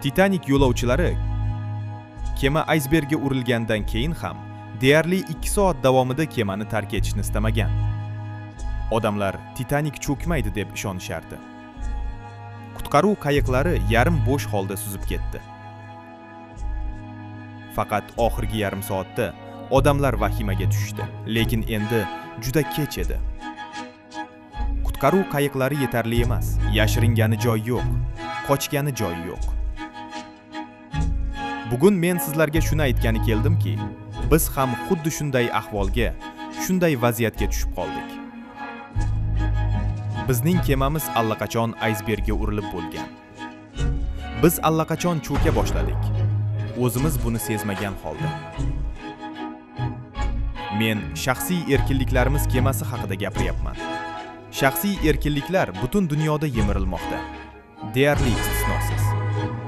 Titanik yo'lovchilari kema aysbergga urilgandan keyin ham deyarli 2 soat davomida kemani tark etishni istamagan. Odamlar Titanik cho'kmaydi deb ishonishardi. Qutqaruv qayiqlari yarim bo'sh holda suzib ketdi. Faqat oxirgi yarim soatda odamlar vahimaga tushdi, lekin endi juda kech edi. Qutqaruv qayiqlari yetarli emas, yashiringani joy yo'q, qochgani joy yo'q. Bugun men sizlarga shuni aytgani keldimki, biz ham xuddi shunday ahvolga, shunday vaziyatga tushib qoldik. Bizning kemamiz allaqachon aysbergga urilib bo'lgan. Biz allaqachon cho'ka boshladik. O'zimiz buni sezmagan holda. Men shaxsiy erkinliklarimiz kemasi haqida gapiryapman. Shaxsiy erkinliklar butun dunyoda yemirilmoqda. Deyarli istisnosiz.